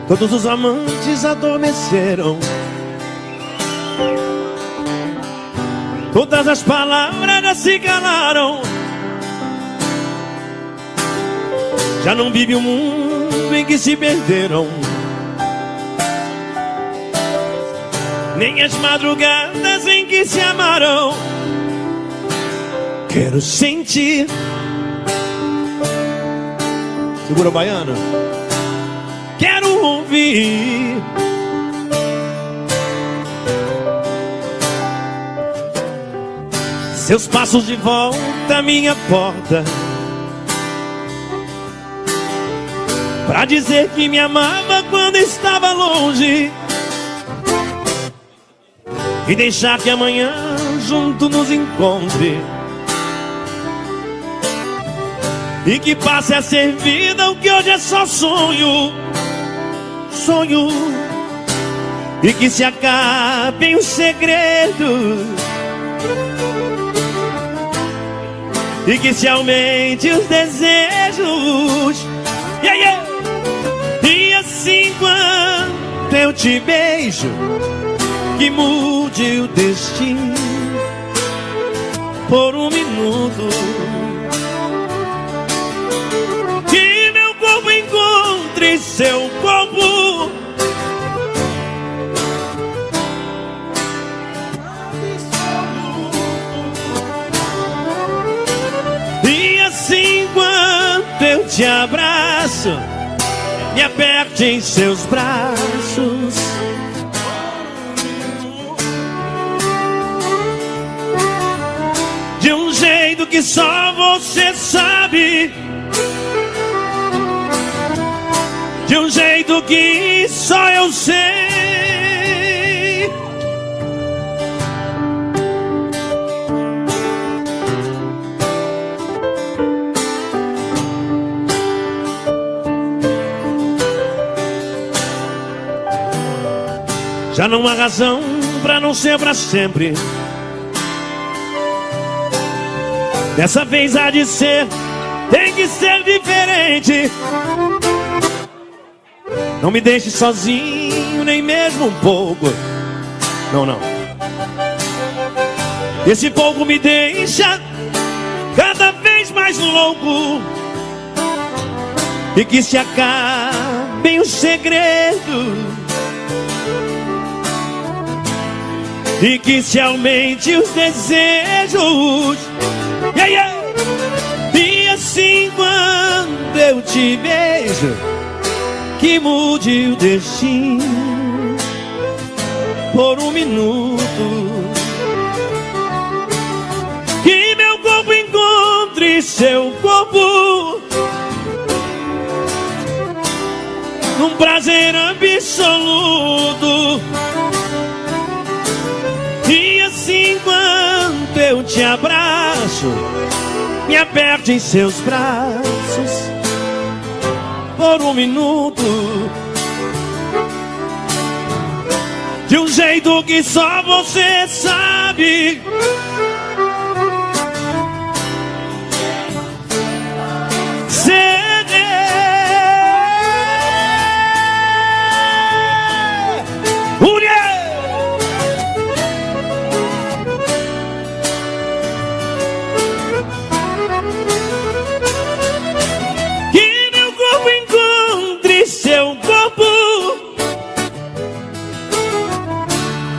Todos os amantes adormeceram. Todas as palavras já se calaram. Já não vive o mundo em que se perderam, nem as madrugadas em que se amaram. Quero sentir. Segura, baiana. Quero ouvir seus passos de volta à minha porta, pra dizer que me amava quando estava longe, e deixar que amanhã junto nos encontre, e que passe a ser vida o que hoje é só sonho. Sonho. E que se acabem os segredos, e que se aumente os desejos. Yeah, yeah. E assim quando eu te beijo, que mude o destino por um minuto, que meu corpo encontre seu corpo, e assim quando eu te abraço, me aperte em seus braços. De um jeito que só você sabe, de um jeito que só eu sei. Já não há razão pra não ser pra sempre. Dessa vez há de ser, tem que ser diferente. Não me deixe sozinho, nem mesmo um pouco. Não, não. Esse pouco me deixa cada vez mais louco. E que se acabem os segredos, e que se aumente os desejos. Yeah, yeah. E assim quando eu te beijo, que mude o destino por um minuto, que meu corpo encontre seu corpo, num prazer absoluto. E assim quando eu te abraço, me aperte em seus braços por um minuto, de um jeito que só você sabe.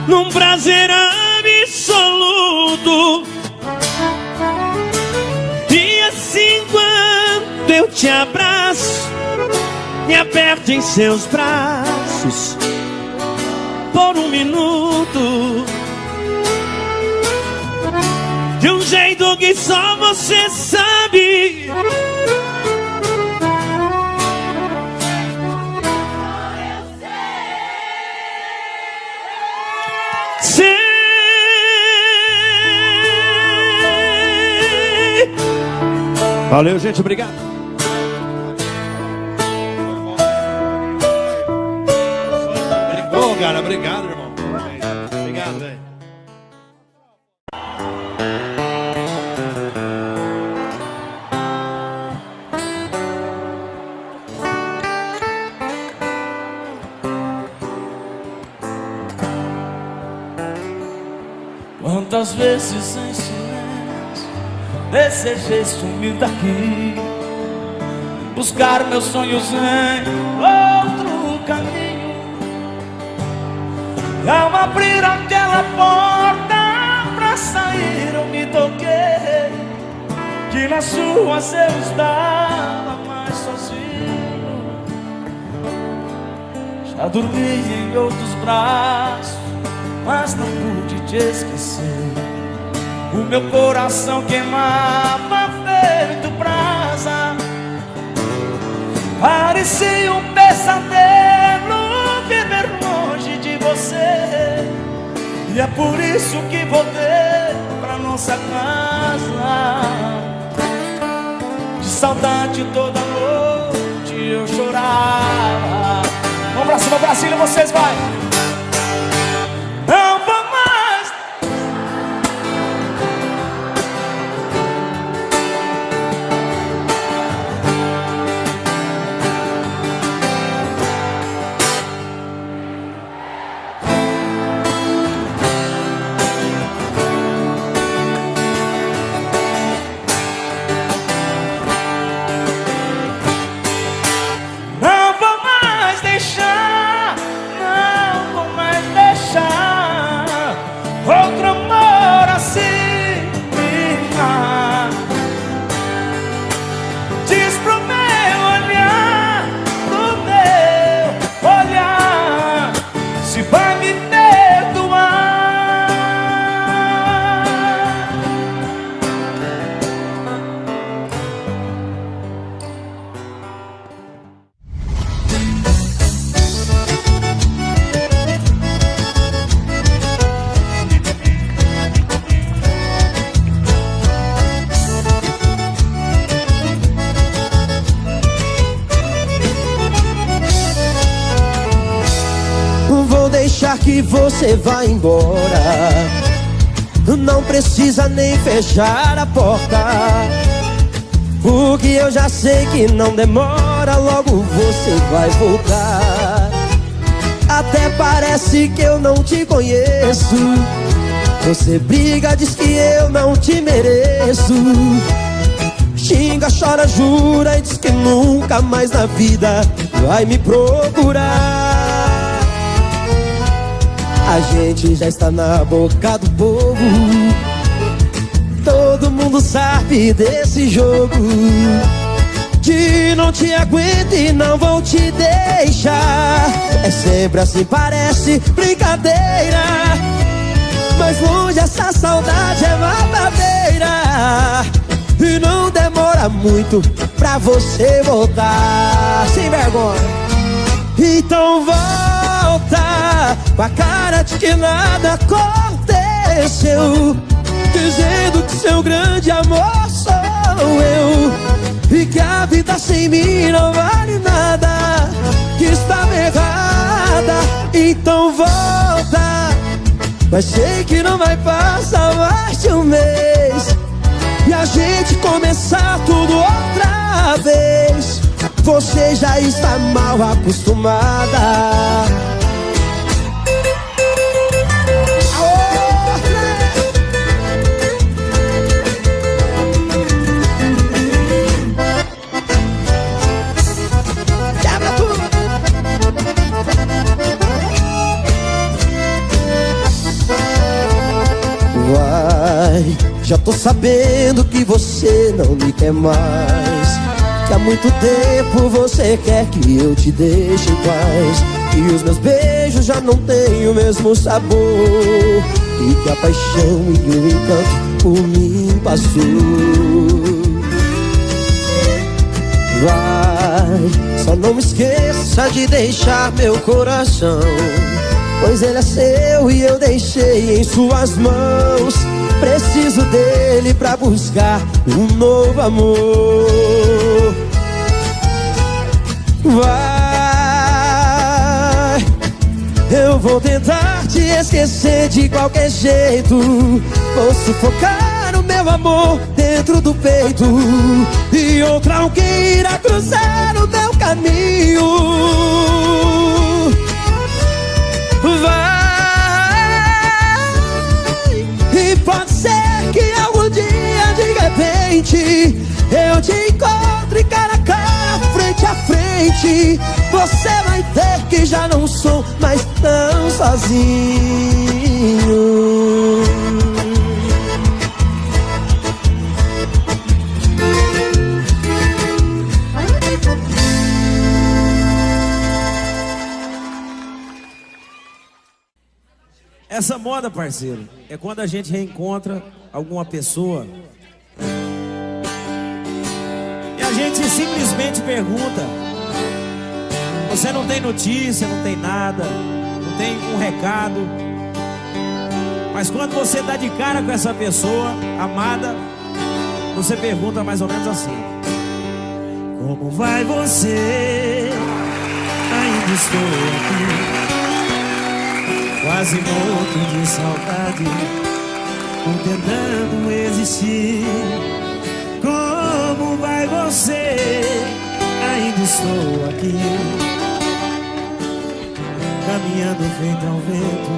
Num prazer absoluto. E assim quando eu te abraço, me aperte em seus braços por um minuto, de um jeito que só você sabe. Valeu, gente, obrigado. Ô, cara, obrigado, irmão. Obrigado, velho. Quantas vezes em silêncio desejei sumir daqui, buscar meus sonhos em outro caminho. E ao abrir aquela porta pra sair eu me toquei que nas ruas eu estava mais sozinho. Já dormi em outros braços, mas não pude te esquecer. O meu coração queimava feito brasa, parecia um pesadelo viver longe de você. E é por isso que voltei pra nossa casa. De saudade toda noite eu chorava. Vamos pra cima, Brasília, vocês vai! Não vou mais. Não vou mais deixar, não vou mais deixar outro amor assim ficar. Diz pro meu olhar, se vai me perdoar. Vou deixar que você vá embora, não precisa nem fechar a porta, porque eu já sei que não demora, logo você vai voltar. Até parece que eu não te conheço, você briga, diz que eu não te mereço, xinga, chora, jura e diz que nunca mais na vida vai me procurar. A gente já está na boca do povo, todo mundo sabe desse jogo, que não te aguento e não vou te deixar. É sempre assim, parece brincadeira, mas longe essa saudade é verdadeira. E não demora muito pra você voltar. Sem vergonha. Então volta com a cara de que nada aconteceu, dizendo que seu grande amor sou eu, e que a vida sem mim não vale nada, que estava errada. Então volta, mas sei que não vai passar mais de um mês e a gente começar tudo outra vez. Você já está mal acostumada. Quebra tudo. Vai, já tô sabendo que você não me quer mais, que há muito tempo você quer que eu te deixe em paz, que os meus beijos já não têm o mesmo sabor, e que a paixão e o encanto por mim passou. Vai, só não me esqueça de deixar meu coração, pois ele é seu e eu deixei em suas mãos. Preciso dele pra buscar um novo amor. Vai, eu vou tentar te esquecer de qualquer jeito, vou sufocar o meu amor dentro do peito, e outra alguém irá cruzar o meu caminho. Vai, ti, você vai ver que já não sou mais tão sozinho. Essa moda, parceiro, é quando a gente reencontra alguma pessoa e a gente simplesmente pergunta: você não tem notícia, não tem nada, não tem um recado, mas quando você dá de cara com essa pessoa amada, você pergunta mais ou menos assim: como vai você? Ainda estou aqui, quase morto de saudade, tentando existir. Como vai você? Ainda estou aqui, caminhando feito ao vento,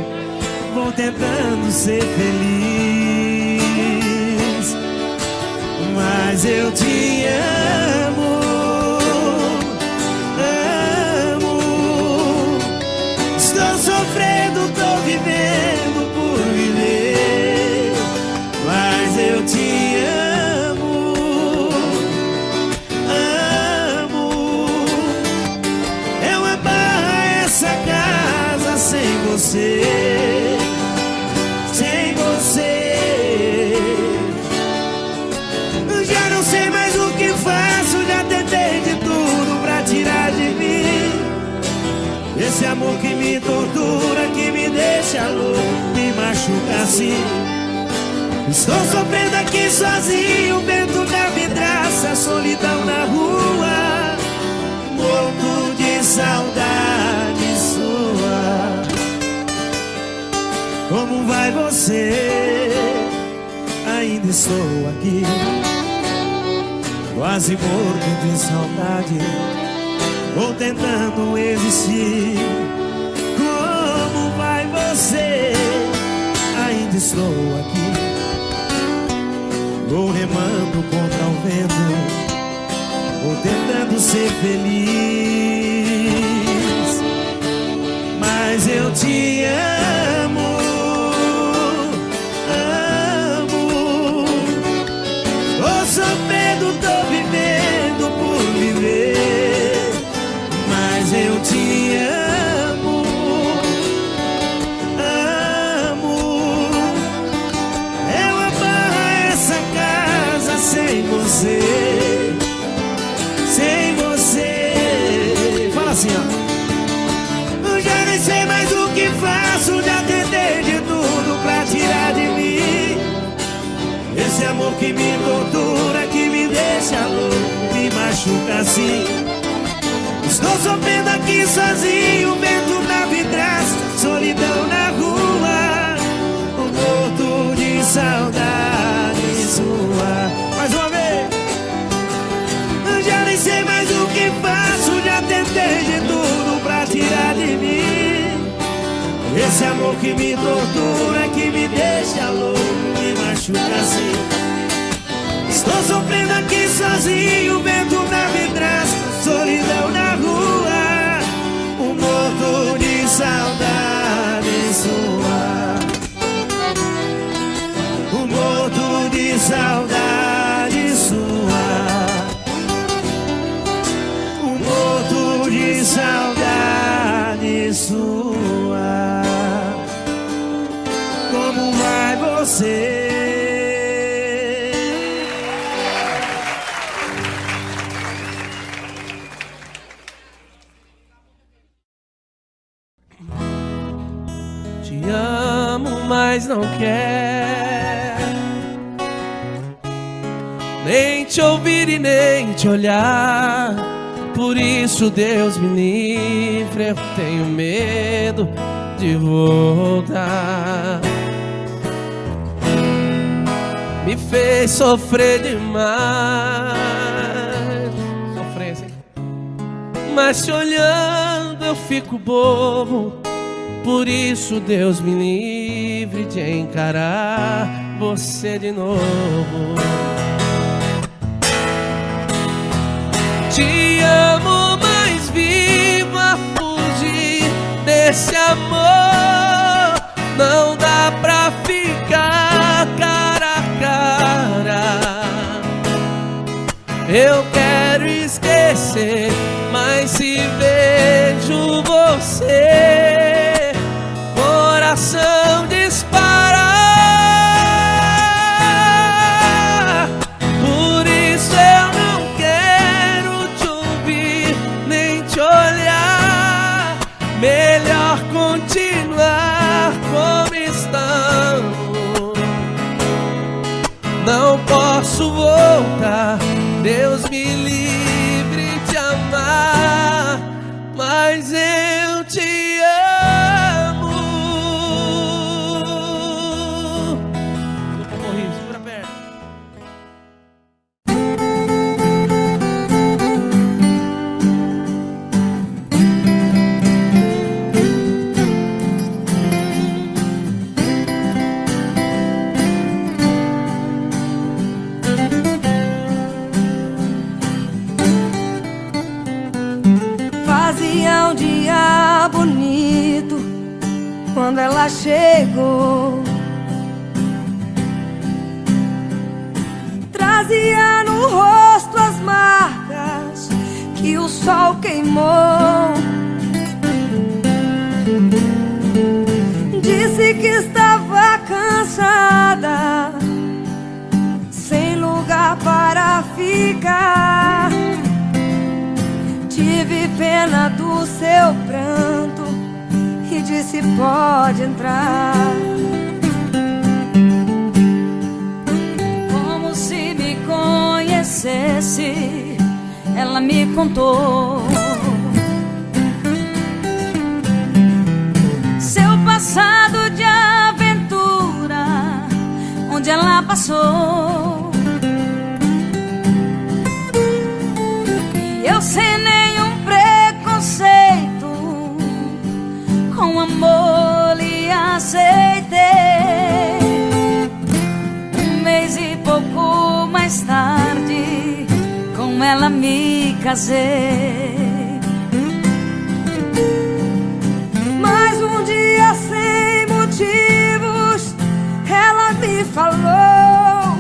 vou tentando ser feliz. Mas eu te amo, estou sofrendo, tô vivendo por viver. Mas eu te amo, é uma barra essa casa sem você, sem você. Já não sei mais o que faço, já tentei de tudo pra tirar de mim esse amor que me tortura, que me deixa louco, me machuca assim. Estou sofrendo aqui sozinho, vento na vidraça, solidão na rua, morto de saudade sua. Como vai você? Ainda estou aqui, quase morto de saudade, vou tentando existir. Como vai você? Ainda estou aqui, vou remando contra o vento, vou tentando ser feliz. Mas eu te amo, tô sofrendo, tô vivendo por viver. Mas eu te amo, é uma barra essa casa sem você, sem você. Fala assim, ó. Eu já nem sei mais o que faço, já tentei de tudo pra tirar de mim esse amor que me tortura, que me deixa louco, me machuca assim. Estou sofrendo aqui sozinho, vento na vidraça, solidão na rua, morto de saudade sua. Mais uma vez. Já nem sei mais o que faço, já tentei de tudo pra tirar de mim esse amor que me tortura, que me deixa louco, me machuca assim. Estou sofrendo aqui sozinho, vento na vidraça, solidão na rua, morto de saudade sua. Morto de saudade sua. Morto de saudade sua. Como vai você? Te amo, mas não quero nem te ouvir e nem te olhar. Por isso, Deus me livre, eu tenho medo de voltar. Me fez sofrer demais, sofrência, mas te olhando eu fico bobo. Por isso, Deus me livre de encarar você de novo. Te amo, mas esse amor não dá pra ficar cara a cara. Eu quero esquecer, mas se vejo você, coração dispara. Por isso eu não quero te ouvir nem te olhar. Melhor continuar como estamos. Não posso voltar, Deus me livre de amar, mas eu te amo. Morri, segura a perna. Fazia um dia bonito quando ela chegou. Trazia no rosto as marcas que o sol queimou. Disse que estava cansada, sem lugar para ficar. Tive pena do seu pranto e disse: pode entrar. Como se me conhecesse, ela me contou seu passado de aventura, onde ela passou. E eu sem nenhum preconceito, com amor lhe aceitei. Um mês e pouco mais tarde, com ela me casei. Mas um dia sem motivos, ela me falou: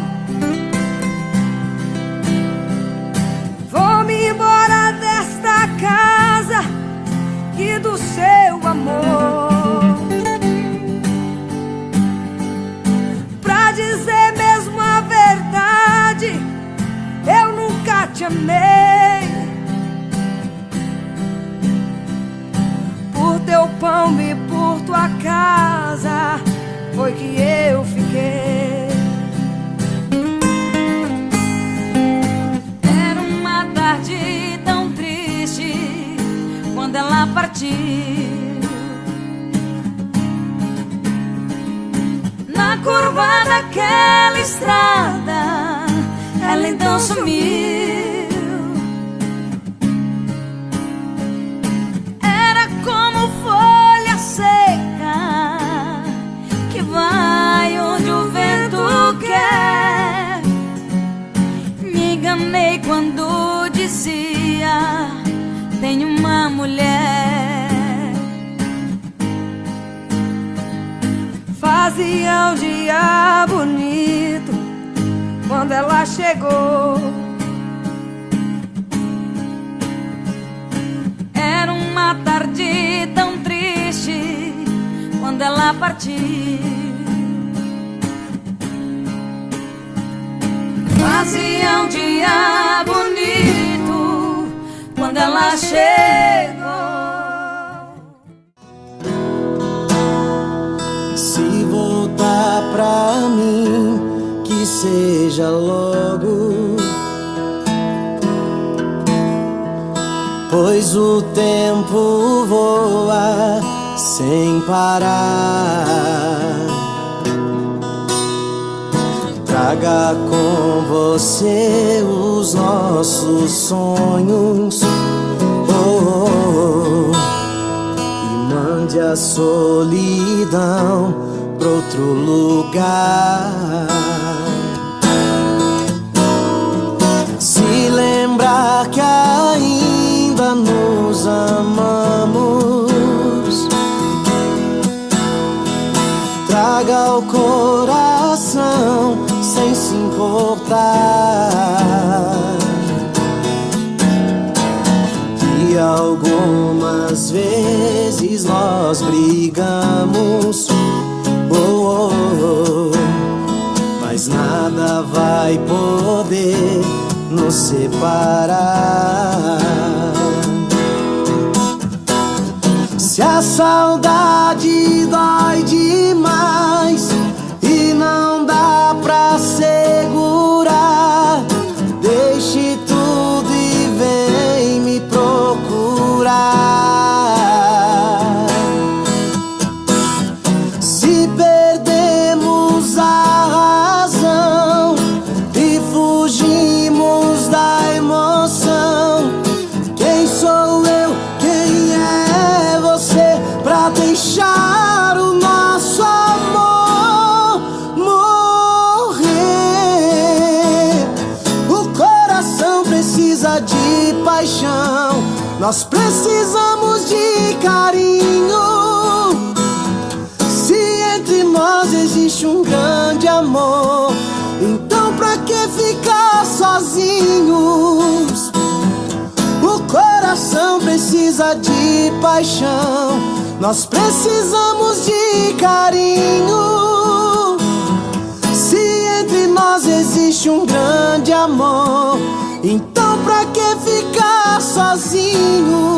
vou-me embora desta casa e do seu amor. Pra dizer mesmo a verdade, eu nunca te amei. Por teu pão e por tua casa foi que eu fiquei. Era uma tarde tão triste quando ela partiu. Na curva daquela estrada, ela então sumiu. Era como folha seca que vai onde o vento quer. Me enganei quando dizia: tenho uma mulher. Fazia um dia bonito quando ela chegou. Era uma tarde tão triste quando ela partiu. Fazia um dia bonito quando ela chegou. Se voltar pra mim, que seja logo, pois o tempo voa sem parar. Traga com você os nossos sonhos, e mande a solidão pra outro lugar. Se lembrar que ainda nos amamos, estraga o coração sem se importar. E algumas vezes nós brigamos, mas nada vai poder nos separar. Se a saudade dói demais e não dá pra segurar, deixe tudo e vem me procurar. Se perdemos a razão e fugimos da emoção, quem sou eu, quem é você pra deixar o nosso amor morrer? O coração precisa de paixão, nós precisamos de carinho. Se entre nós existe um grande amor, então pra que ficar sozinhos? O coração precisa de paixão, nós precisamos de carinho. Se entre nós existe um grande amor, então pra que ficar sozinho?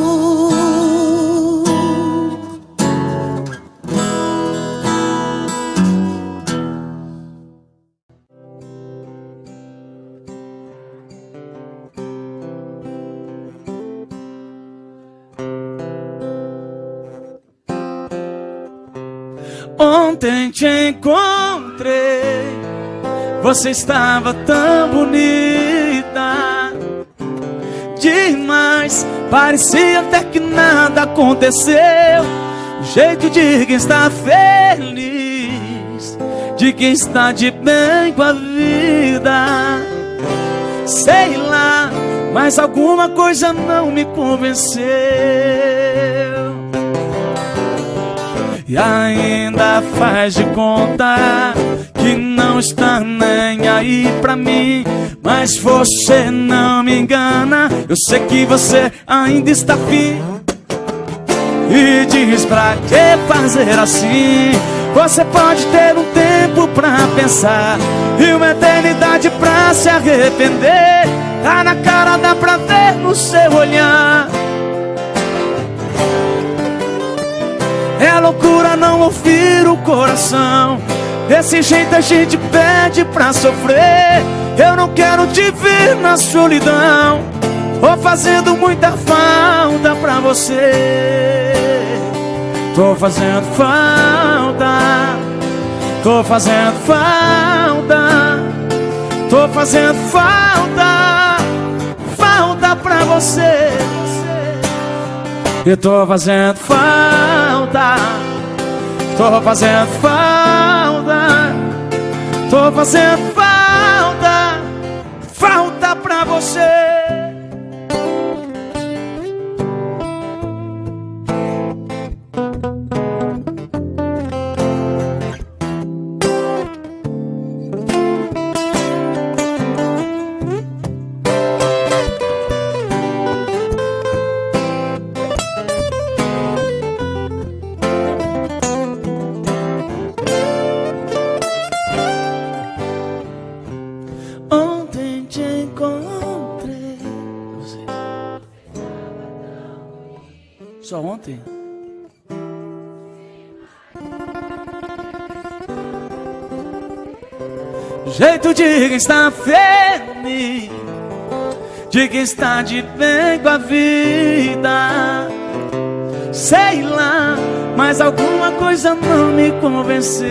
Ontem te encontrei, você estava tão bonita demais, parecia até que nada aconteceu. O jeito de quem está feliz, de quem está de bem com a vida. Sei lá, mas alguma coisa não me convenceu. E ainda faz de conta que não está nem aí pra mim, mas você não me engana, eu sei que você ainda está afim. E diz pra que fazer assim? Você pode ter um tempo pra pensar e uma eternidade pra se arrepender. Tá na cara, dá pra ver no seu olhar. É loucura não ouvir o coração, desse jeito a gente pede pra sofrer. Eu não quero te ver na solidão, tô fazendo muita falta pra você. Tô fazendo falta, tô fazendo falta, tô fazendo falta, falta pra você. Eu tô fazendo falta, tô fazendo falta, tô fazendo falta, falta pra você. Só ontem? Jeito de quem está feliz, de quem está de bem com a vida. Sei lá, mas alguma coisa não me convenceu.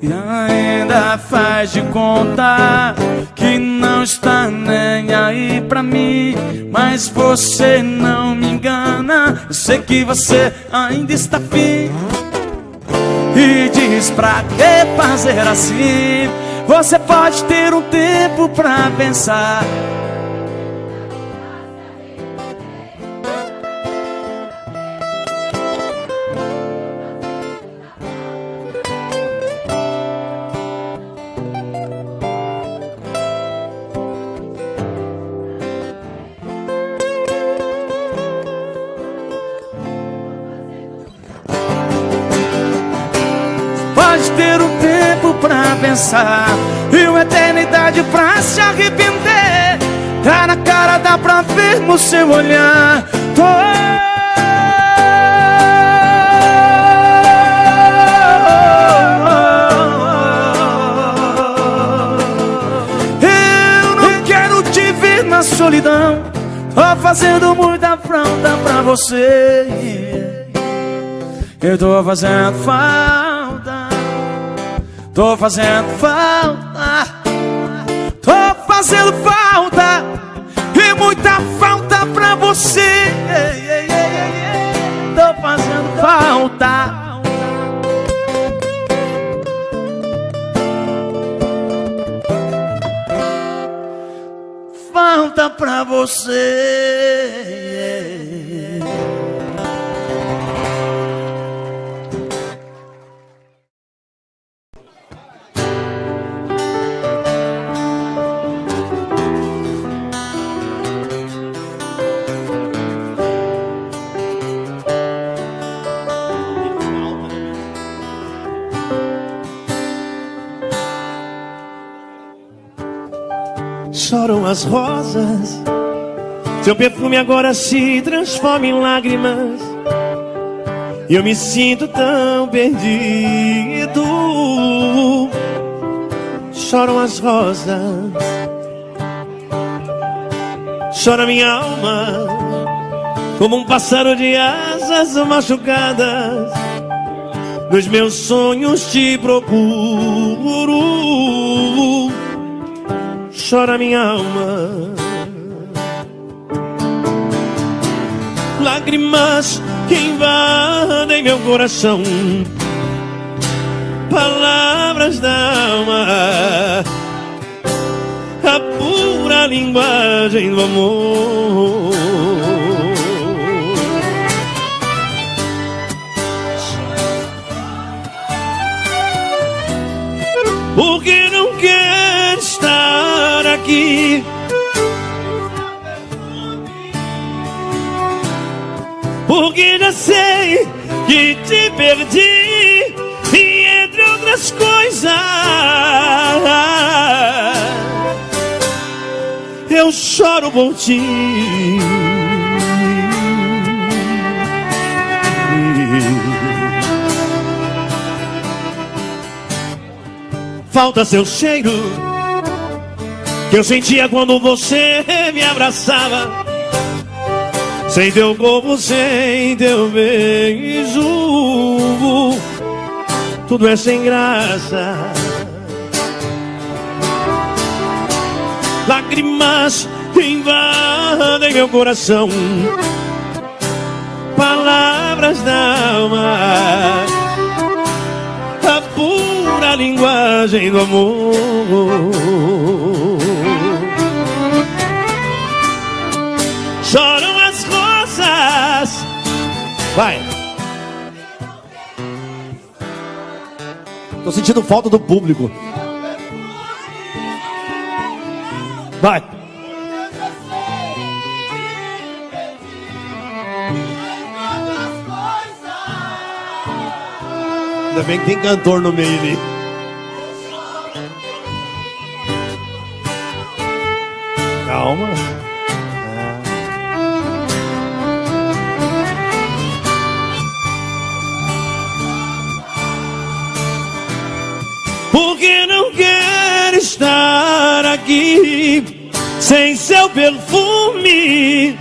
E ainda faz de conta que não está nem aí pra mim, mas você não me engana, eu sei que você ainda está afim. E diz pra que fazer assim? Você pode ter um tempo pra pensar. pra pensar e uma eternidade pra se arrepender. Tá na cara, dá pra ver no seu olhar. Eu não quero te ver na solidão. Tô fazendo muita falta pra você. Eu tô fazendo falta. Tô fazendo falta. Tô fazendo falta. E muita falta pra você. Tô fazendo falta. Falta pra você. Choram as rosas, seu perfume agora se transforma em lágrimas, e eu me sinto tão perdido. Choram as rosas, chora minha alma, como um pássaro de asas machucadas. Nos meus sonhos te procuro. Chora minha alma, lágrimas que invadem meu coração, palavras da alma, a pura linguagem do amor. Porque não quer estar aqui, porque já sei que te perdi, e entre outras coisas eu choro por ti. Falta seu cheiro que eu sentia quando você me abraçava, sem teu corpo, sem teu beijo, tudo é sem graça. Lágrimas invadem meu coração, palavras da alma, a pura linguagem do amor. Choram as rosas. Vai. Tô sentindo falta do público. Vai. Ainda bem que tem cantor no meio ali. Calma. Porque não quer estar aqui sem seu perfume,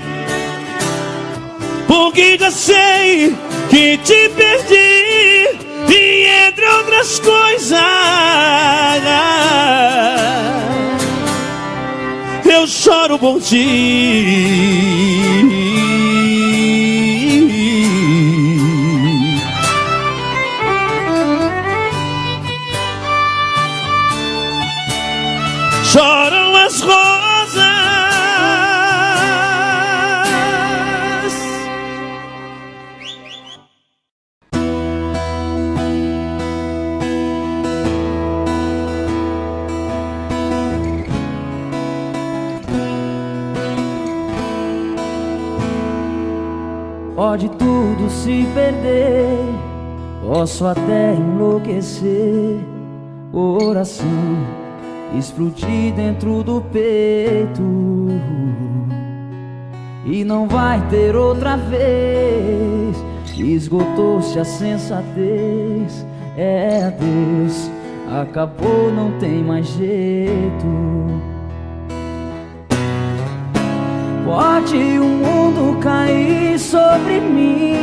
porque já sei que te perdi, e entre outras coisas eu choro por ti. Choram as rosas. Pode tudo se perder, posso até enlouquecer, coração explodir dentro do peito. E não vai ter outra vez. Esgotou-se a sensatez. É adeus, acabou, não tem mais jeito. Pode o mundo cair sobre mim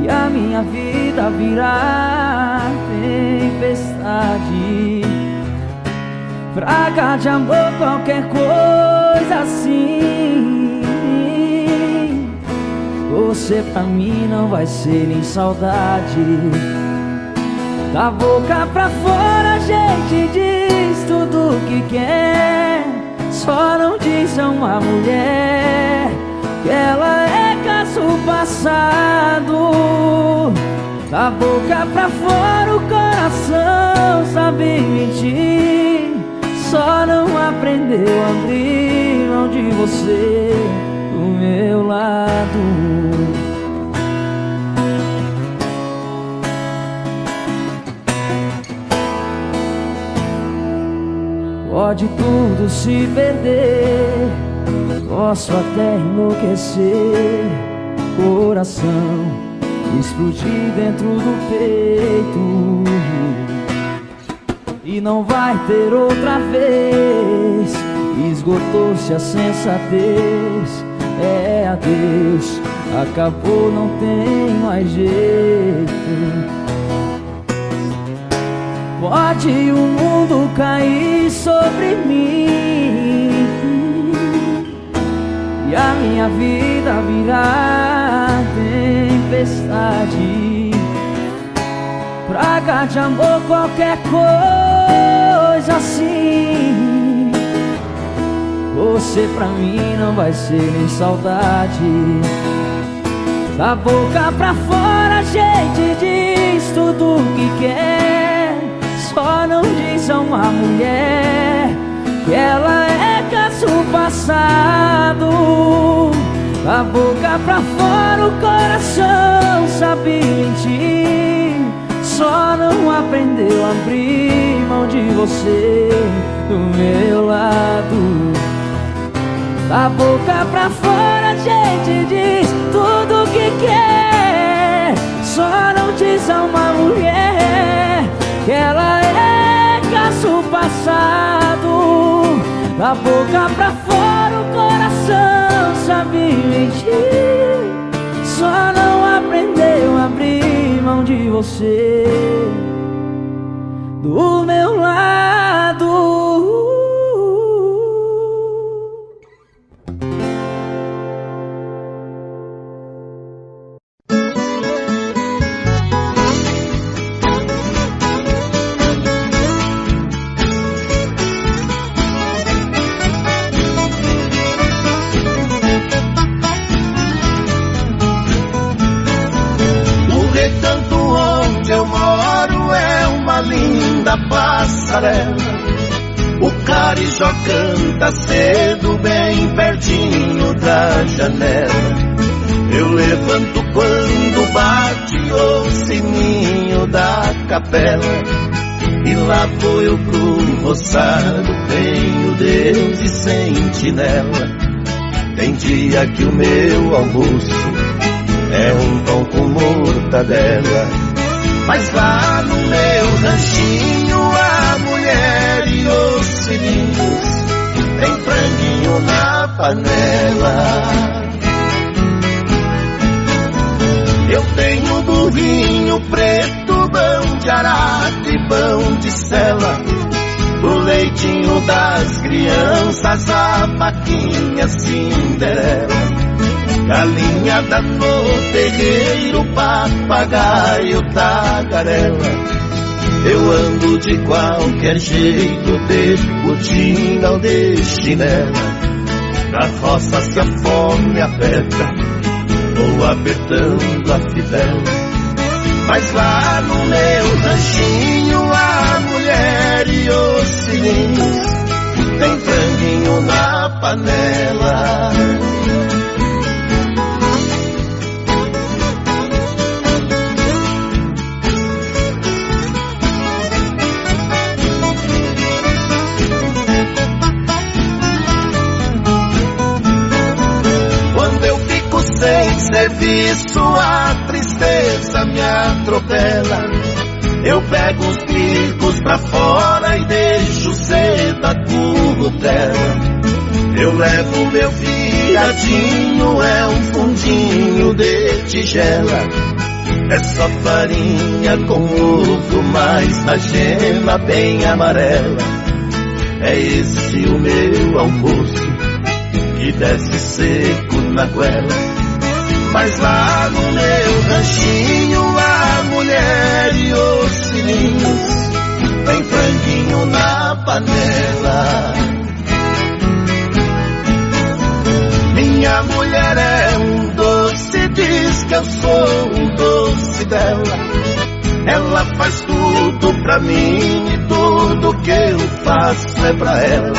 e a minha vida virar tempestade, praga de amor, qualquer coisa assim. Você pra mim não vai ser nem saudade. Da boca pra fora a gente diz tudo o que quer, só não diz a uma mulher que ela é caso passado. Da boca pra fora o coração sabe mentir, só não aprendeu a abrir mão de você do meu lado. Pode tudo se perder, posso até enlouquecer, coração explodir dentro do peito. E não vai ter outra vez. Esgotou-se a sensatez. É adeus, acabou, não tem mais jeito. Pode o mundo cair sobre mim e a minha vida virar tempestade, praga de amor, qualquer coisa assim. Você pra mim não vai ser nem saudade. Da boca pra fora a gente diz tudo o que quer, só não diz a uma mulher que ela é caso passado. Da boca pra fora o coração sabe mentir, só não aprendeu a abrir mão de você do meu lado. Da boca pra fora a gente diz tudo o que quer, só não diz a uma mulher que ela é caso passado. Da boca pra fora o coração sabe mentir, só não aprendeu a abrir mão de você do meu lado. Linda passarela, o carijó canta cedo bem pertinho da janela. Eu levanto quando bate o sininho da capela, e lá vou eu pro roçado, tenho Deus e sentinela. Tem dia que o meu almoço é um pão com mortadela, mas lá no meu ranchinho a mulher e os filhinhos tem franguinho na panela. Eu tenho burrinho preto, bão de arado e bão de sela, o leitinho das crianças, a vaquinha Cinderela, galinhada no terreiro, papagaio, tagarela. Eu ando de qualquer jeito, de botina ou de chinela. Na roça se a fome aperta, vou apertando a fidela. Mas lá no meu ranchinho a mulher e os filhinhos tem franguinho na panela. em serviço a tristeza me atropela. Eu pego os bicos pra fora e deixo cedo a currutela. Eu levo meu viadinho, é um fundinho de tigela. É só farinha com ovo, mas na gema bem amarela. É esse o meu almoço, que desce seco na goela. Mas lá no meu ranchinho, a mulher e os filhinhos, tem franguinho na panela. Minha mulher é um doce, diz que eu sou um doce dela. Ela faz tudo pra mim e tudo que eu faço é pra ela.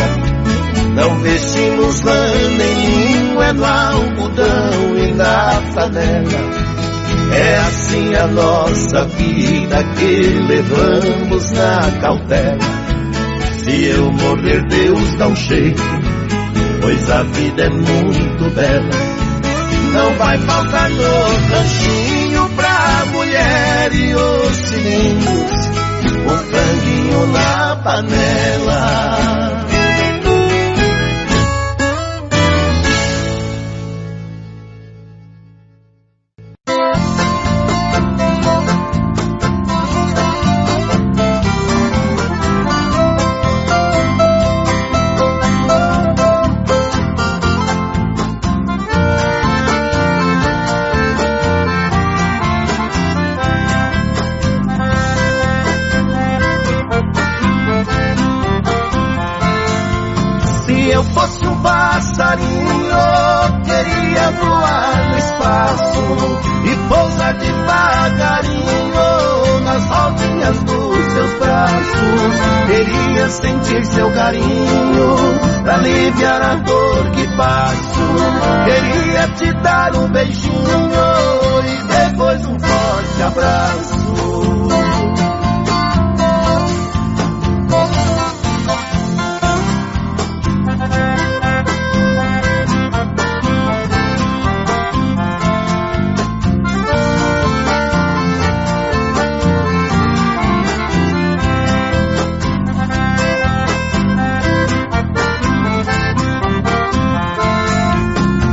Não vestimos lã nem linho, é no algodão e na flanela. É assim a nossa vida que levamos na cautela. Se eu morrer, Deus dá um jeito, pois a vida é muito bela. Não vai faltar no ranchinho pra mulher e os filhinhos, um franguinho na panela. Passarinho, queria voar no espaço e pousar devagarinho nas rodinhas dos seus braços. Queria sentir seu carinho pra aliviar a dor que passo. Queria te dar um beijinho e depois um forte abraço.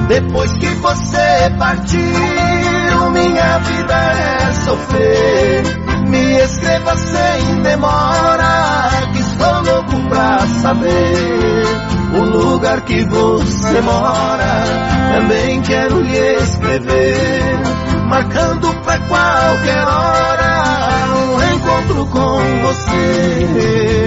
Depois que você partiu, minha vida é sofrer. Me escreva sem demora, que estou louco pra saber o lugar que você mora. Também quero lhe escrever, marcando pra qualquer hora um encontro com você.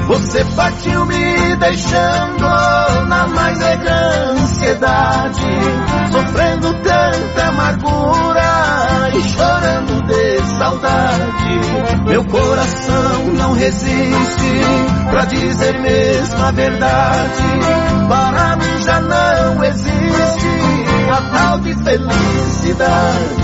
Você partiu me deixando na mais nega ansiedade, sofrendo tanta amargura e chorando de saudade. Meu coração não resiste pra dizer mesmo a verdade. Para mim já não existe a tal de felicidade.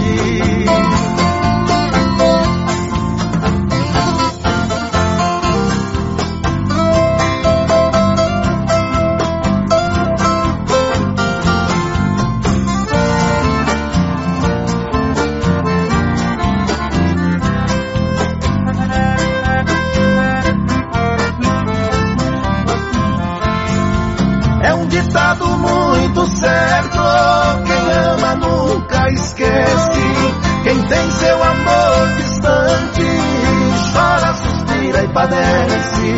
Muito certo, quem ama nunca esquece. Quem tem seu amor distante chora, suspira e padece.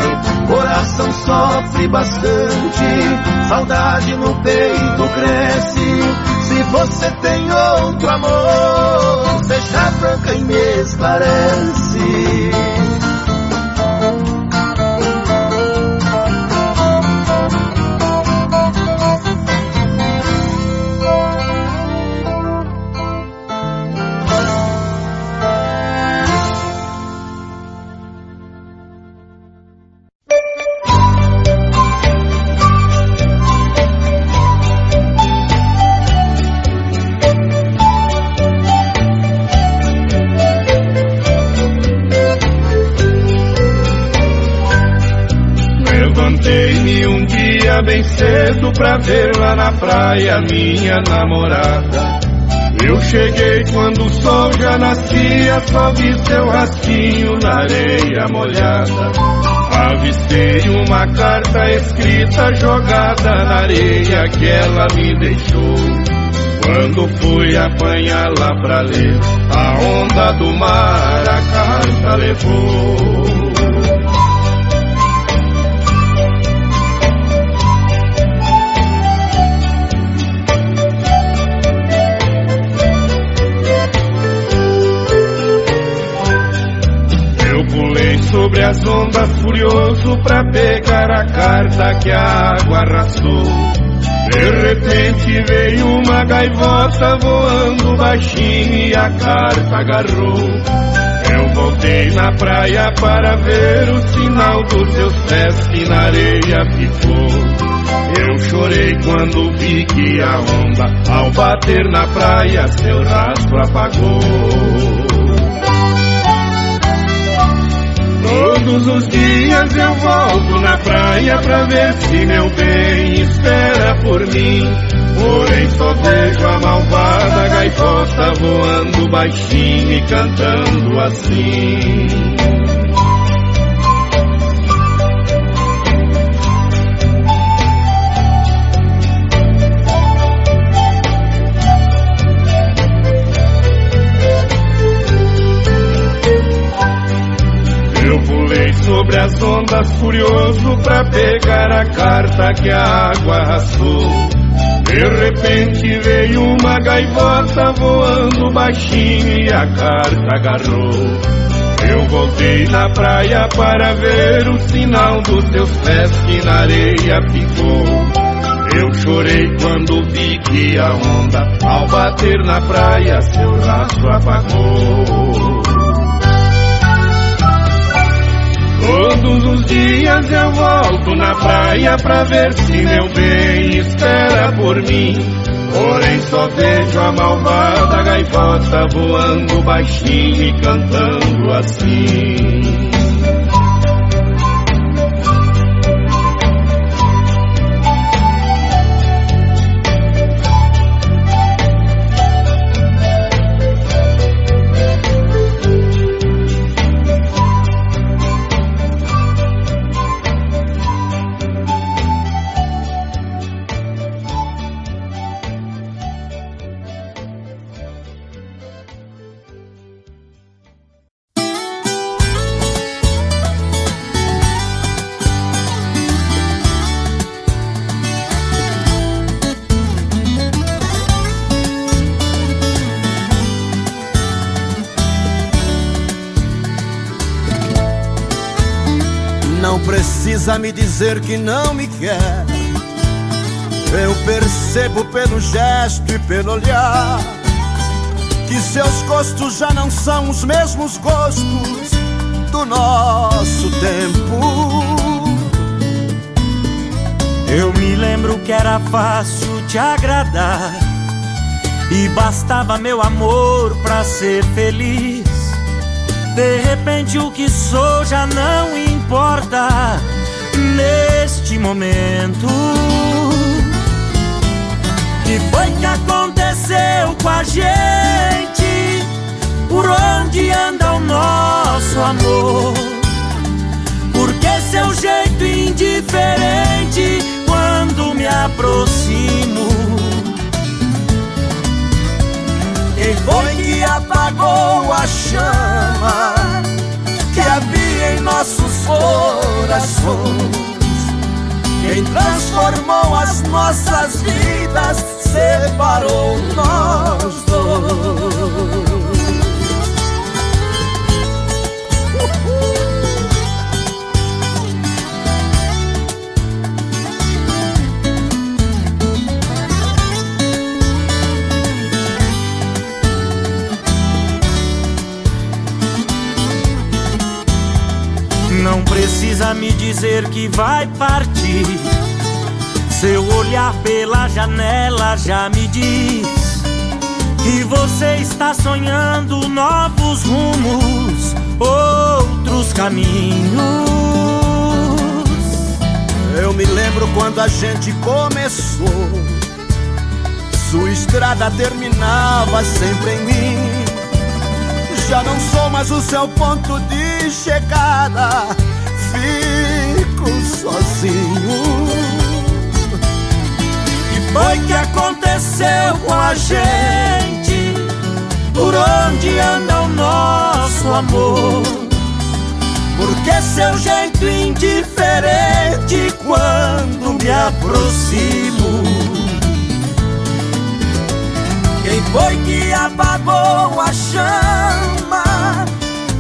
Coração sofre bastante, saudade no peito cresce. Se você tem outro amor, seja franca e me esclarece. Levantei-me um dia bem cedo pra ver lá na praia minha namorada. Eu cheguei quando o sol já nascia, só vi seu rastinho na areia molhada. Avistei uma carta escrita jogada na areia que ela me deixou. Quando fui apanhá-la pra ler, a onda do mar a carta levou. Sobre as ondas furioso pra pegar a carta que a água arrastou. De repente veio uma gaivota voando baixinho e a carta agarrou. Eu voltei na praia para ver o sinal dos seus pés que na areia ficou. Eu chorei quando vi que a onda ao bater na praia seu rastro apagou. Todos os dias eu volto na praia pra ver se meu bem espera por mim. Porém só vejo a malvada gaivota voando baixinho e cantando assim. Sobre as ondas furioso pra pegar a carta que a água arrastou. De repente veio uma gaivota voando baixinho e a carta agarrou. Eu voltei na praia para ver o sinal dos seus pés que na areia ficou. Eu chorei quando vi que a onda ao bater na praia seu rastro apagou. Todos os dias eu volto na praia pra ver se meu bem espera por mim. Porém só vejo a malvada gaivota voando baixinho e cantando assim. Precisa me dizer que não me quer. Eu percebo pelo gesto e pelo olhar que seus gostos já não são os mesmos gostos do nosso tempo. Eu me lembro que era fácil te agradar e bastava meu amor pra ser feliz. De repente o que sou já não importa neste momento. Que foi que aconteceu com a gente? Por onde anda o nosso amor? Por que seu jeito indiferente quando me aproximo? Quem foi que apagou a chama que havia em nossos corações? Quem transformou as nossas vidas, separou nós dois. Não precisa me dizer que vai partir. Seu olhar pela janela já me diz que você está sonhando novos rumos, outros caminhos. Eu me lembro quando a gente começou, sua estrada terminava sempre em mim. Já não sou mais o seu ponto de chegada, fico sozinho. Que foi que aconteceu com a gente? Por onde anda o nosso amor? Por que seu jeito indiferente quando me aproximo? Quem foi que apagou a chama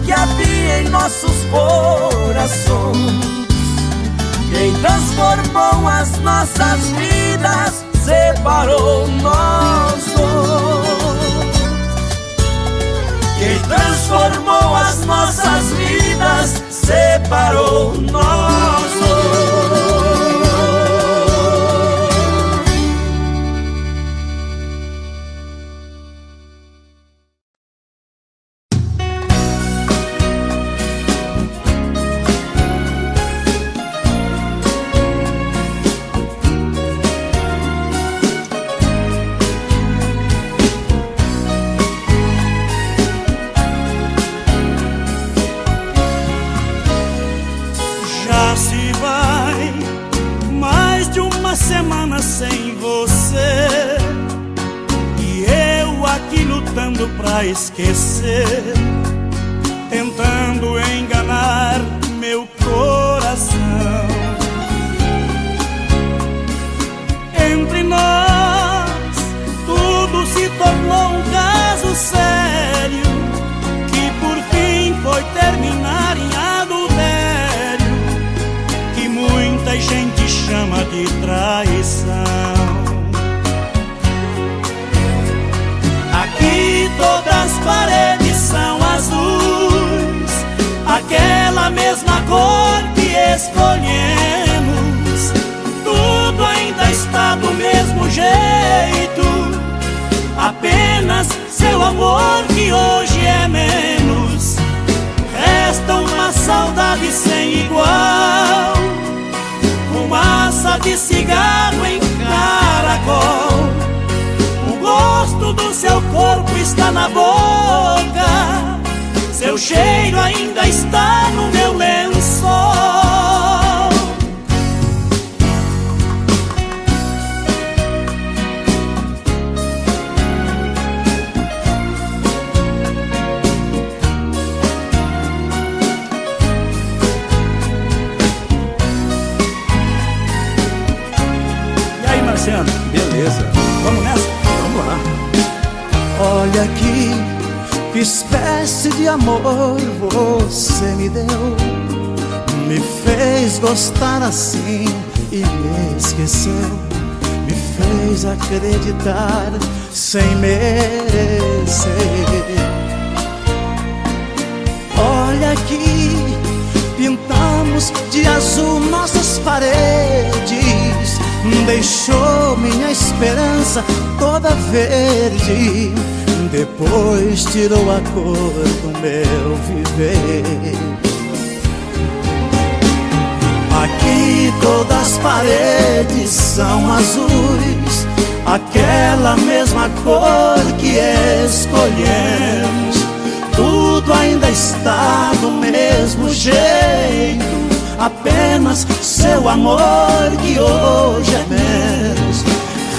que havia em nossos corações? Quem transformou as nossas vidas, separou nós dois. Quem transformou as nossas vidas, separou nós dois. Semana sem você e eu aqui lutando pra esquecer, tentando enganar meu coração. Entre nós tudo se tornou um caso sério, que por fim foi terminar em adultério, que muita gente chama de traição. Aqui todas as paredes são azuis, aquela mesma cor que escolhemos. Tudo ainda está do mesmo jeito, apenas seu amor que hoje é menos. Resta uma saudade sem igual, fumaça de cigarro em caracol. O gosto do seu corpo está na boca, seu cheiro ainda está no meu lençol. Beleza, Vamos nessa? vamos lá. Olha aqui, que espécie de amor você me deu. Me fez gostar assim e me esqueceu. Me fez acreditar sem merecer. Olha aqui, pintamos de azul nossas paredes, deixou minha esperança toda verde, depois tirou a cor do meu viver. Aqui todas as paredes são azuis, aquela mesma cor que escolhemos. Tudo ainda está do mesmo jeito, apenas seu amor que hoje é menos.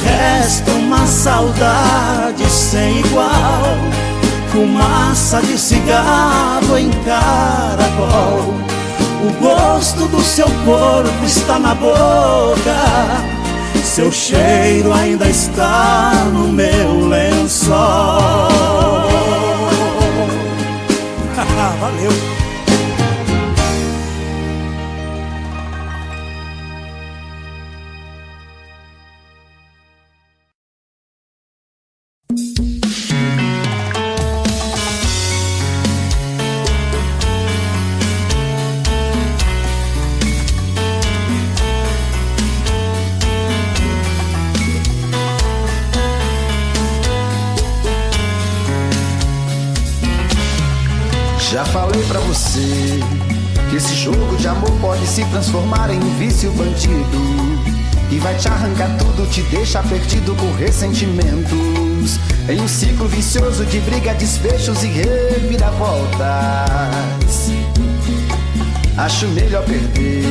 Resta uma saudade sem igual, fumaça de cigarro em caracol. O gosto do seu corpo está na boca, seu cheiro ainda está no meu lençol. Valeu. Já falei pra você que esse jogo de amor pode se transformar em um vício bandido, e vai te arrancar tudo, te deixar perdido com ressentimentos, em um ciclo vicioso de briga, desfechos e reviravoltas. Acho melhor perder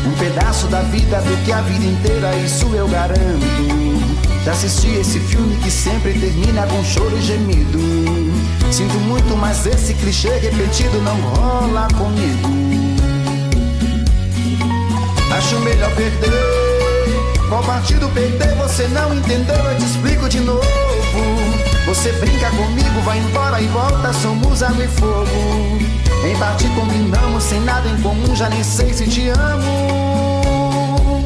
um pedaço da vida do que a vida inteira, isso eu garanto. Já assisti esse filme que sempre termina com choro e gemido. Sinto muito, mas esse clichê repetido não rola comigo. Acho melhor perder. Qual partido perder? Você não entendeu, eu te explico de novo. Você brinca comigo, vai embora e volta, somos água e fogo. Em parte combinamos, sem nada em comum, já nem sei se te amo.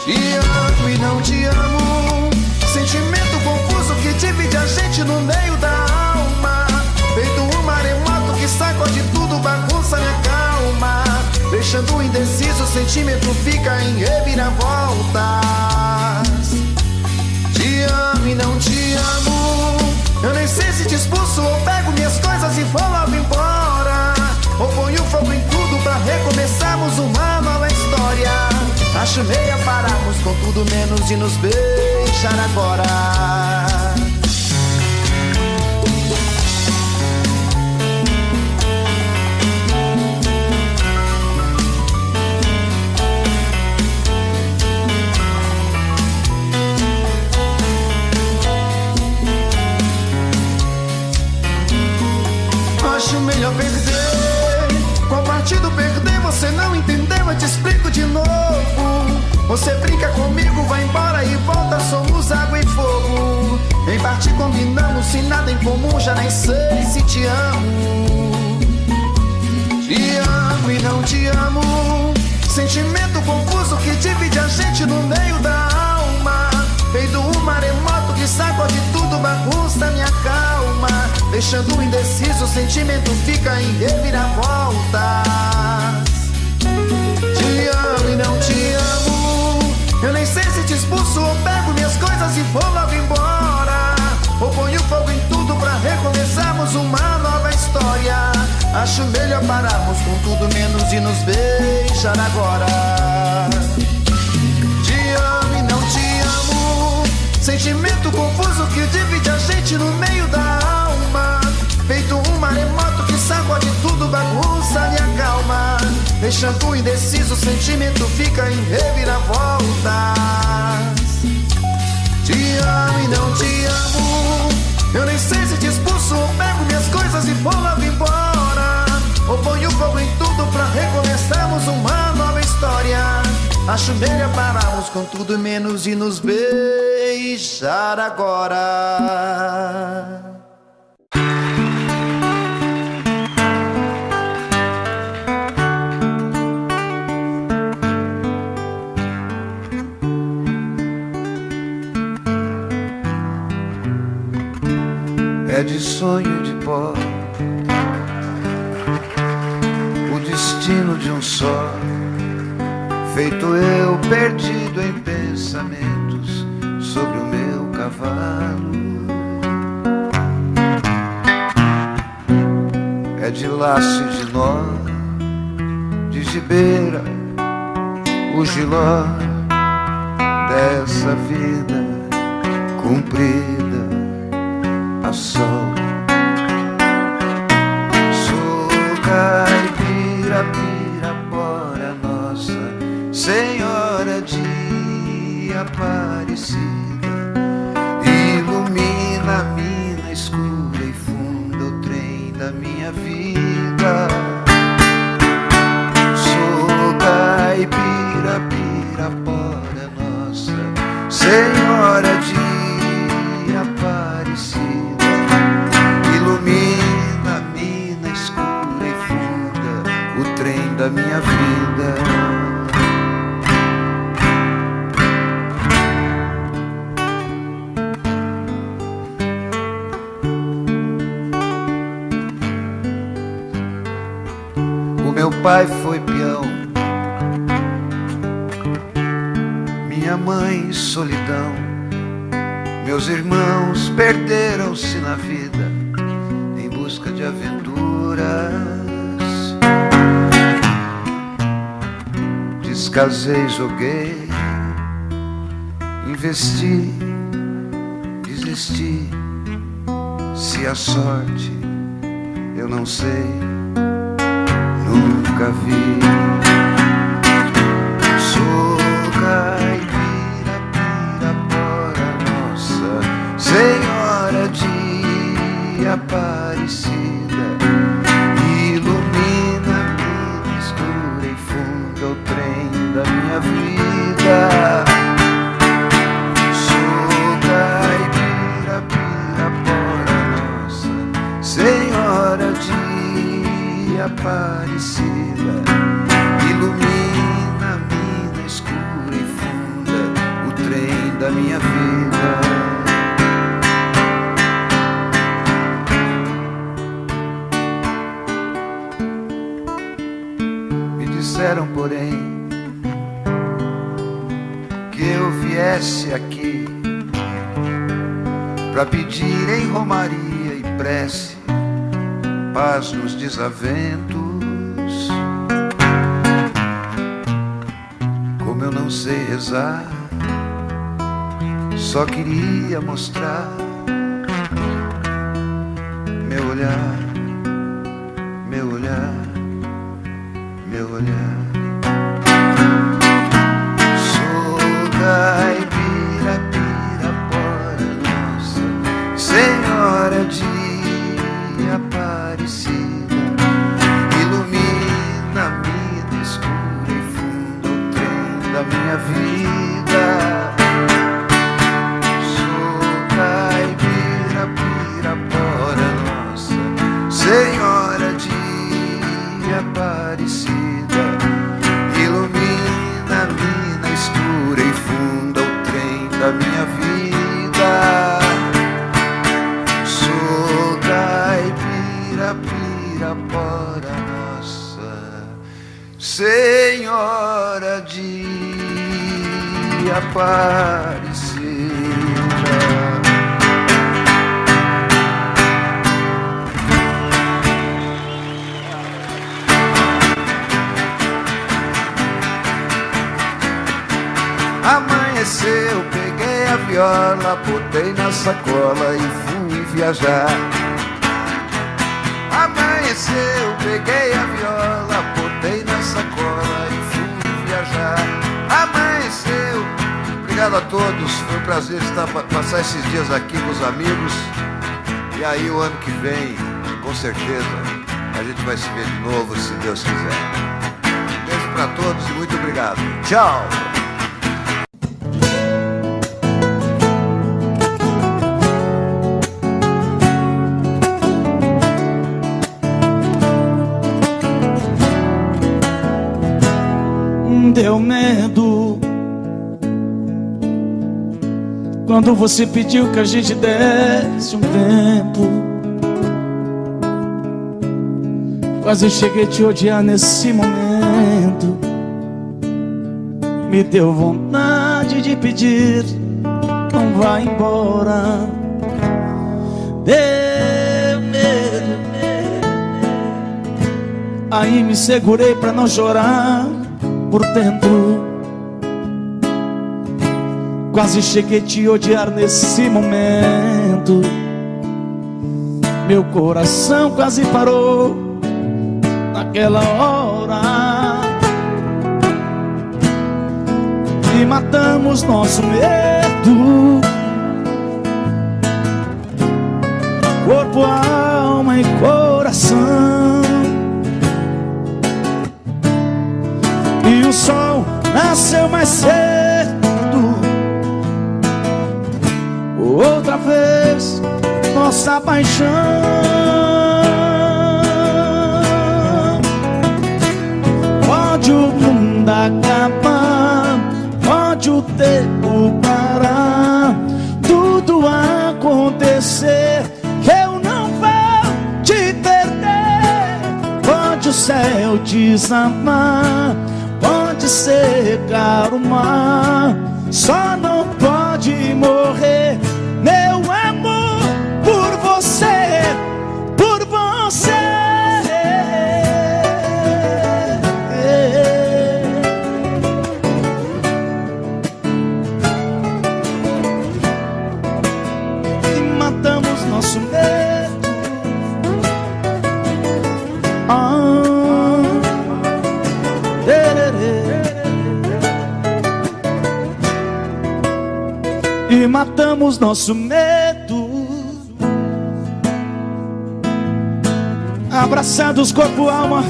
Te amo e não te amo, sentimento confuso que divide a gente no meio da alma. Feito um maremoto que sacode tudo, bagunça minha calma. Deixando indeciso, o sentimento fica em reviravoltas. Te amo e não te amo, eu nem sei se te expulso ou pego minhas coisas e vou logo embora, ou ponho fogo em tudo pra recomeçarmos uma nova história. Acho meia pararmos com tudo menos de nos beijar agora. Acho melhor perder. Qual partido perder? Você não entendeu, eu te explico de novo. Você brinca comigo, vai embora e volta, somos água e fogo. Em parte combinamos, sem nada em comum, já nem sei se te amo. Te amo e não te amo, sentimento confuso que divide a gente no meio da alma. Feito um maremoto que sacode tudo, bagunça minha calma. Deixando indeciso, o sentimento fica em reviravoltas. Te amo e não te amo, eu nem sei se te expulso ou pego minhas coisas e vou logo embora, ou ponho fogo em tudo pra recomeçarmos uma nova história. Acho melhor pararmos com tudo menos de nos beijar agora. Te amo e não te amo, sentimento confuso que divide a gente no meio da alma. Feito um maremoto que sacode tudo, bagunça minha calma. Deixando indeciso, o sentimento fica em reviravoltas. Te amo e não te amo, eu nem sei se te expulso ou pego minhas coisas e vou logo embora, ou ponho fogo em tudo pra recomeçarmos uma nova história. Acho melhor pararmos com tudo menos de nos beijar agora. É de sonho de pó o destino de um só, feito eu perdido em pensamentos sobre o meu cavalo. É de laço e de nó, de gibeira, o giló dessa vida cumprida a sol. Sou caipira, pirapora, Nossa Senhora de Aparecida, ilumina a mina escura e funda o trem da minha vida. Sou caipira, pirapora, Nossa Senhora de Aparecida, ilumina a mina escura e funda o trem da minha vida. O meu pai foi peão, minha mãe solidão, meus irmãos perderam-se na vida em busca de aventuras. casei, joguei, investi, desisti. Se a sorte eu não sei, nunca vi. Sou caipira, Pirapora, Nossa Senhora de Aparecida, ilumina-me escura e funda o trem da minha vida. Sou caipira, Pirapora, Nossa Senhora de Aparecida, ilumina-me na escura e funda o trem da minha vida. Me disseram, porém, que eu viesse aqui pra pedir em romaria e prece paz nos desaventos. Como eu não sei rezar, só queria mostrar meu olhar, meu olhar, meu olhar. Sou caipira, Pirapora, Nossa Senhora de Aparecida, ilumina-me na escura e funda o trem da minha vida. Sou caipira, Pirapora, Nossa Senhora de Aparecida, ilumina-me na escura e funda o trem da minha vida. Sou caipira, Pirapora, Nossa Senhora de Aparecida. Amanheceu, peguei a viola, botei na sacola e fui viajar. Amanheceu, peguei a viola, botei na sacola e fui viajar. Amanheceu. Obrigado a todos, foi um prazer passar esses dias aqui com os amigos. E aí o ano que vem, com certeza, a gente vai se ver de novo, se Deus quiser. Beijo pra todos e muito obrigado. Tchau! Deu medo quando você pediu que a gente desse um tempo. Quase cheguei a te odiar nesse momento. Me deu vontade de pedir, não vá embora. Deu medo, aí me segurei pra não chorar por dentro. Quase cheguei a te odiar nesse momento. Meu coração quase parou naquela hora. E matamos nosso medo, corpo, alma e coração. E o sol nasceu mais cedo. Outra vez, nossa paixão. Pode o mundo acabar, pode o tempo parar, tudo acontecer, eu não vou te perder. Pode o céu desamar, pode secar o mar, só não pode morrer meu amor por você, por você. E matamos nosso medo, abraçados corpo e alma.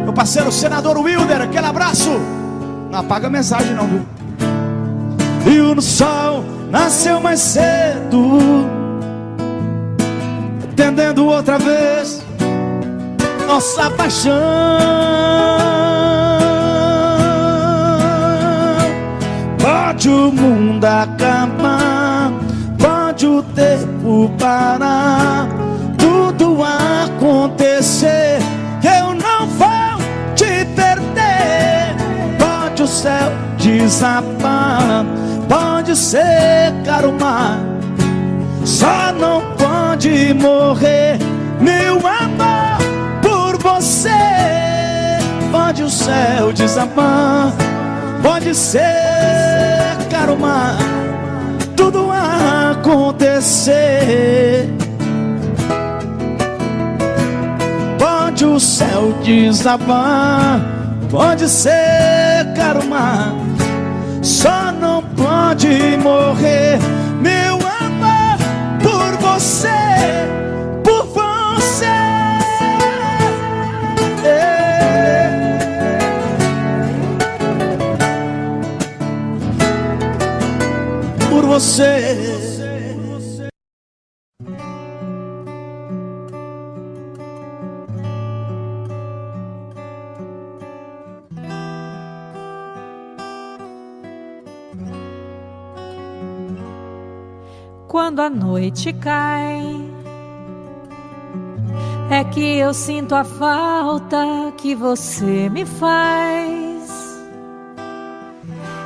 Meu parceiro senador Wilder, aquele abraço. Não apaga a mensagem não, viu? E o sol nasceu mais cedo, entendendo outra vez nossa paixão. Pode o mundo acabar, pode o tempo parar, tudo acontecer, eu não vou te perder. Pode o céu desabar, pode secar o mar, só não pode morrer meu amor por você. Pode o céu desabar, pode secar o mar, tudo acontecer. Pode o céu desabar, pode secar o mar, só não pode morrer meu amor por você, por você. Por você. Quando a noite cai, é que eu sinto a falta que você me faz.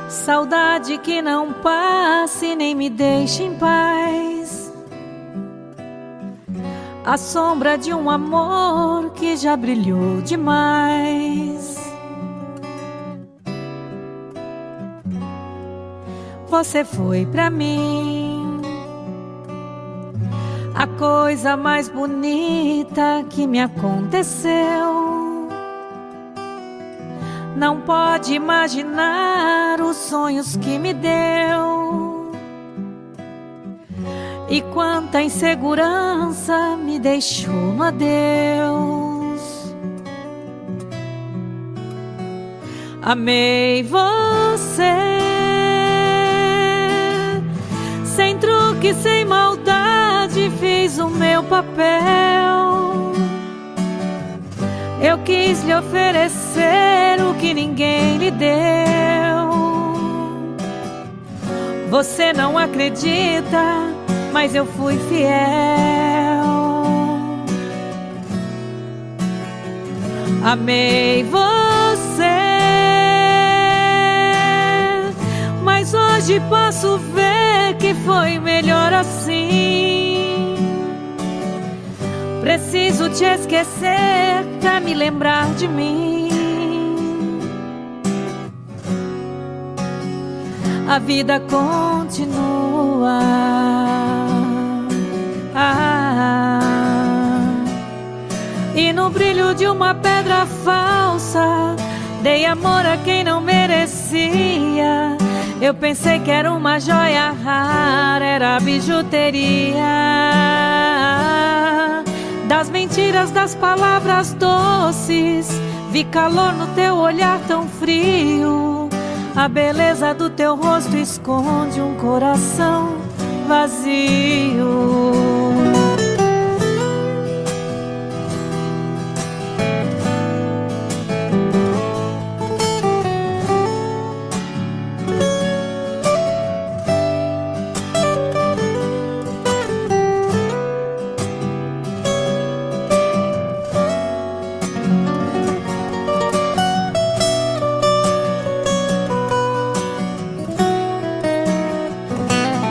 Saudade que não passe nem me deixe em paz. A sombra de um amor que já brilhou demais. Você foi pra mim a coisa mais bonita que me aconteceu. Não pode imaginar os sonhos que me deu. E quanta insegurança me deixou no adeus. Amei você, sem truque, sem maldade, fiz o meu papel. Eu quis lhe oferecer o que ninguém lhe deu. Você não acredita, mas eu fui fiel. Amei você, mas hoje posso ver que foi melhor assim. Preciso te esquecer pra me lembrar de mim. A vida continua. E no brilho de uma pedra falsa, dei amor a quem não merecia. Eu pensei que era uma joia rara, era bijuteria. Das mentiras, das palavras doces, vi calor no teu olhar tão frio. A beleza do teu rosto esconde um coração vazio.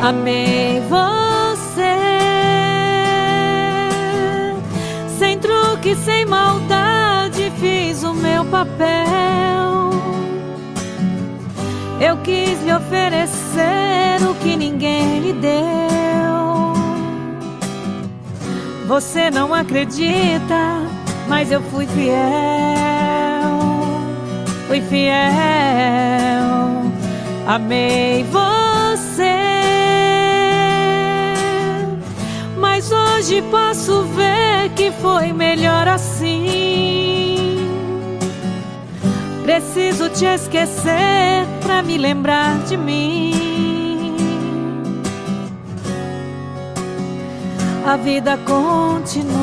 Amei você, sem truque, sem maldade, fiz o meu papel. Eu quis lhe oferecer o que ninguém lhe deu. Você não acredita, mas eu fui fiel. fui fiel, amei você. Mas hoje posso ver que foi melhor assim. Preciso te esquecer pra me lembrar de mim. A vida continua.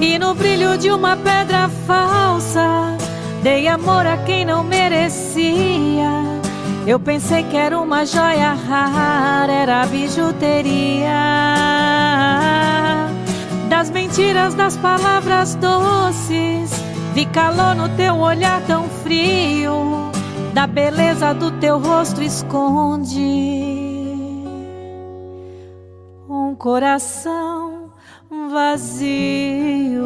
E no brilho de uma pedra falsa, dei amor a quem não merecia. Eu pensei que era uma joia rara, era bijuteria. Das mentiras, das palavras doces, vi calor no teu olhar tão frio. Da beleza do teu rosto esconde um coração vazio.